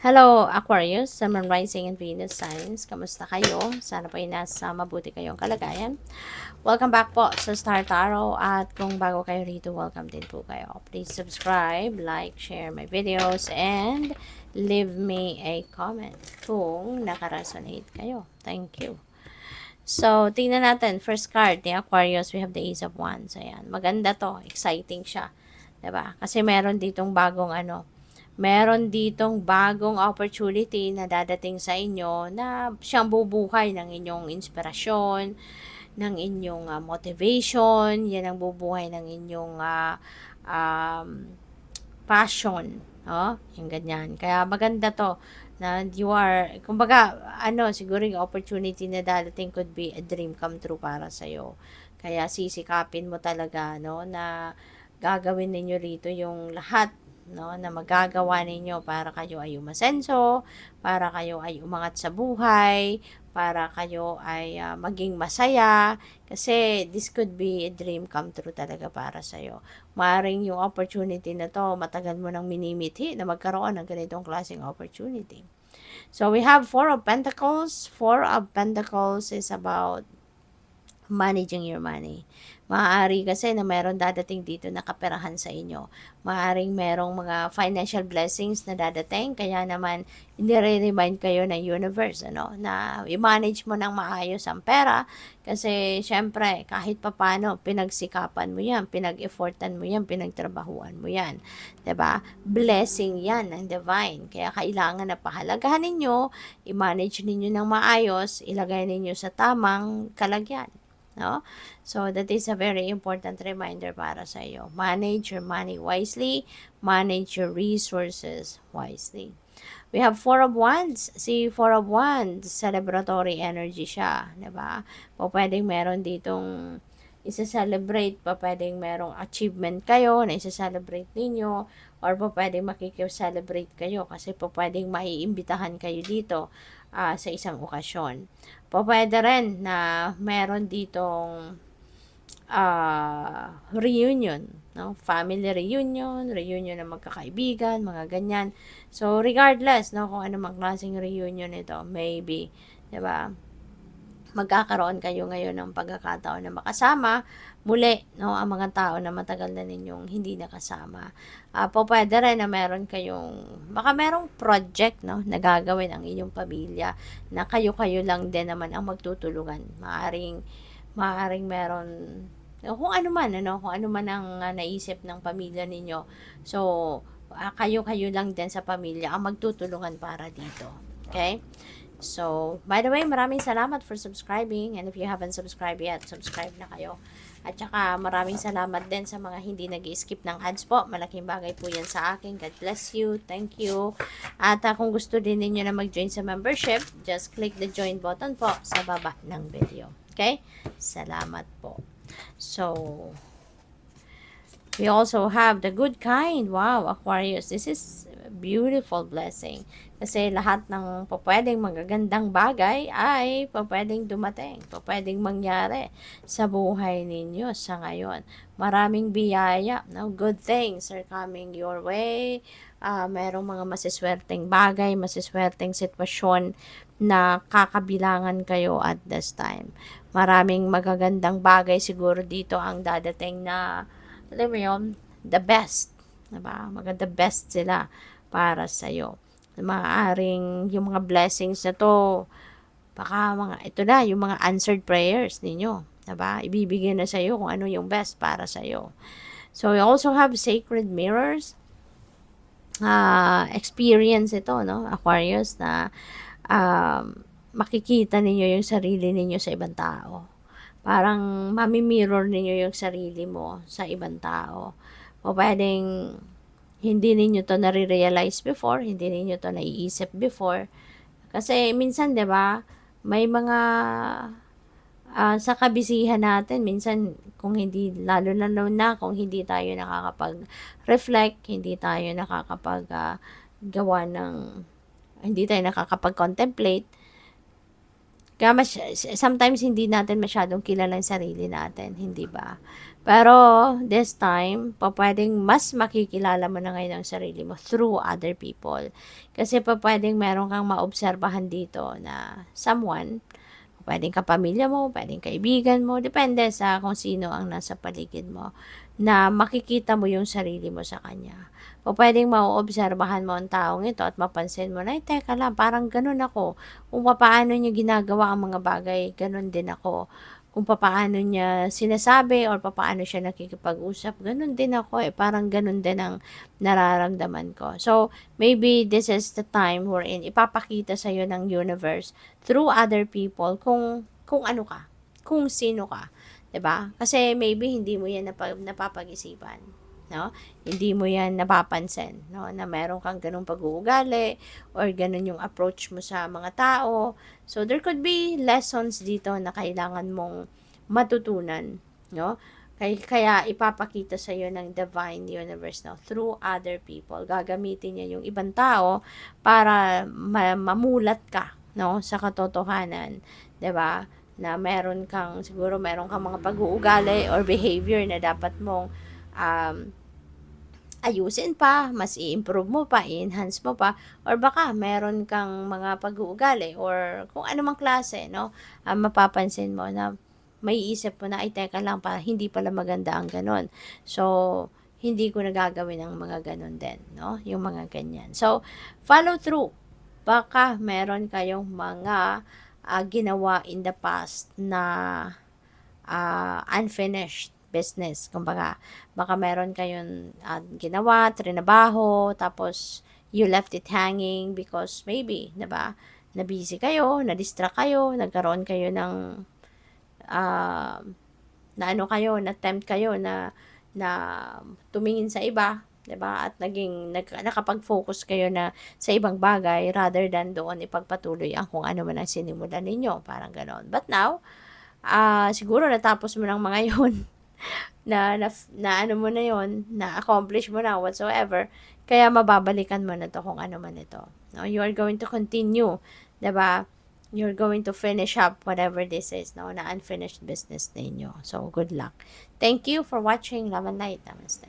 Hello, Aquarius, Sun, Moon, Rising, and Venus signs. Kamusta kayo? Sana po ay nasa mabuti kayong kalagayan. Welcome back po sa Star Tarot at kung bago kayo rito, welcome din po kayo. Please subscribe, like, share my videos, and leave me a comment kung nakaresonate kayo. Thank you. So, tingnan natin. First card ni Aquarius, we have the Ace of Wands. Ayan. Maganda to. Exciting siya. 'Di ba? Kasi meron ditong bagong opportunity na dadating sa inyo na siyang bubuhay ng inyong inspirasyon, ng inyong motivation, yan ang bubuhay ng inyong passion. Yung ganyan. Kaya maganda to na you are, kumbaga, siguro yung opportunity na dadating could be a dream come true para sa'yo. Kaya sisikapin mo talaga, na gagawin ninyo rito yung lahat, na magagawa ninyo para kayo ay umasenso, para kayo ay umangat sa buhay, para kayo ay maging masaya, kasi this could be a dream come true talaga para sa'yo. Maaaring yung opportunity na to, matagal mo nang minimithi na magkaroon ng ganitong klaseng opportunity. So, we have Four of Pentacles. Four of Pentacles is about managing your money. Maaari kasi na meron dadating dito na kaperahan sa inyo. Maaring merong mga financial blessings na dadating, kaya naman nire-remind kayo ng universe, na i-manage mo ng maayos ang pera, kasi syempre kahit papano pinagsikapan mo yan, pinag-effortan mo yan, pinagtrabahuan mo yan. 'Di ba? Blessing yan ng divine. Kaya kailangan na pahalagahan ninyo, i-manage ninyo ng maayos, ilagay ninyo sa tamang kalagyan. No? So, that is a very important reminder para sa iyo. Manage your money wisely. Manage your resources wisely. We have Four of Wands. Si Four of Wands, celebratory energy siya. Diba? O pwedeng meron ditong isa-celebrate, pa pwedeng merong achievement kayo na isa-celebrate ninyo, or pa pwedeng makikip-celebrate kayo kasi pa pwedeng maiimbitahan kayo dito sa isang okasyon. Pwede rin na meron ditong reunion, no? Family reunion, reunion ng magkakaibigan, mga ganyan. So, regardless, no, kung ano mang klaseng reunion ito, maybe, 'di ba? Magkakaroon kayo ngayon ng pagkakataon na makasama muli, no, ang mga tao na matagal na ninyong hindi nakasama. Pwede rin na meron baka merong project, no, na gagawin ang inyong pamilya na kayo-kayo lang din naman ang magtutulungan. Maaring meron, kung ano man, kung ano man ang naisip ng pamilya ninyo. So, kayo-kayo lang din sa pamilya ang magtutulungan para dito. Okay? So, by the way, maraming salamat for subscribing, and if you haven't subscribed yet, subscribe na kayo. At saka maraming salamat din sa mga hindi nag-skip ng ads po. Malaking bagay po yan sa akin. God bless you. Thank you. At kung gusto din ninyo na mag-join sa membership, just click the join button po sa baba ng video. Okay? Salamat po. So, we also have the good kind. Wow, Aquarius. This is a beautiful blessing. Kasi lahat ng pwedeng magagandang bagay ay pwedeng dumating, pwedeng mangyari sa buhay ninyo sa ngayon. Maraming biyaya, no? Good things are coming your way. Merong mga masiswerteng bagay, masiswerteng sitwasyon na kakabilangan kayo at this time. Maraming magagandang bagay siguro dito ang dadating na, alam mo yun, the best. Diba? Maganda best sila para sa'yo. Maaaring yung mga blessings na to, baka ito na, yung mga answered prayers ninyo. Diba? Ibibigay na sa'yo kung ano yung best para sa'yo. So, we also have sacred mirrors. Experience ito, no? Aquarius, na makikita ninyo yung sarili ninyo sa ibang tao. Parang mami-mirror ninyo yung sarili mo sa ibang tao. O pwedeng hindi ninyo to nare-realize before, hindi ninyo to naiisip before. Kasi minsan, 'di ba, may mga sa kabisihan natin, minsan kung hindi, lalo na kung hindi tayo nakakapag-reflect, hindi tayo hindi tayo nakakapag-contemplate, Kaya sometimes hindi natin masyadong kilala yung sarili natin, hindi ba? Pero this time, pupuwedeng mas makikilala mo na ngayon ang sarili mo through other people. Kasi pupuwedeng meron kang maobserbahan dito na someone, puwedeng kapamilya mo, puwedeng kaibigan mo, depende sa kung sino ang nasa paligid mo, na makikita mo yung sarili mo sa kanya. Pupuwedeng maoobserbahan mo ang taong ito at mapansin mo na, "Ay teka lang, parang gano'n ako. Kung papaano niya ginagawa ang mga bagay, gano'n din ako. Kung papaano niya sinasabi or papaano siya nakikipag-usap, gano'n din ako, parang gano'n din ang nararamdaman ko." So, maybe this is the time wherein ipapakita sa'yo ng universe through other people kung ano ka, kung sino ka, 'di ba? Kasi maybe hindi mo 'yan napapag-isipan, 'no? Hindi mo 'yan napapansin, 'no, na meron kang gano'ng pag-uugali or gano'n yung approach mo sa mga tao. So, there could be lessons dito na kailangan mong matutunan, 'no? Kaya ipapakita sa'yo ng divine universe, 'no, through other people. Gagamitin niya yung ibang tao para mamulat ka, 'no, sa katotohanan, 'di ba? Na meron kang mga pag-uugali or behavior na dapat mong um, ayusin pa, mas i-improve mo pa, i-enhance mo pa, or baka meron kang mga pag-uugali or kung anumang klase, 'no, mapapansin mo na maiisip mo na, "Ay teka lang, hindi pala maganda ang gano'n. So, hindi ko na gagawin ang mga gano'n din," 'no, yung mga ganyan. So, follow through. Baka meron kayong mga, ginawa in the past na unfinished business. Kumbaga, baka meron kayong ginawa, trinabaho, tapos you left it hanging because maybe, 'di ba? Na busy kayo, na-distract kayo, nagkaroon kayo ng uh, na ano kayo, na tempt kayo na tumingin sa iba, 'di ba? At nakapag-focus kayo na sa ibang bagay rather than doon ipagpatuloy ang kung ano man ang sinimulan ninyo, parang gano'n. But now, siguro natapos mo ng mga 'yon, na ano mo na 'yon, na-accomplish mo na whatsoever, kaya mababalikan mo na 'to kung ano man ito, 'no? You are going to continue, 'di ba? You're going to finish up whatever this is, 'no, na unfinished business ninyo. So, good luck. Thank you for watching. Love and light. Namaste.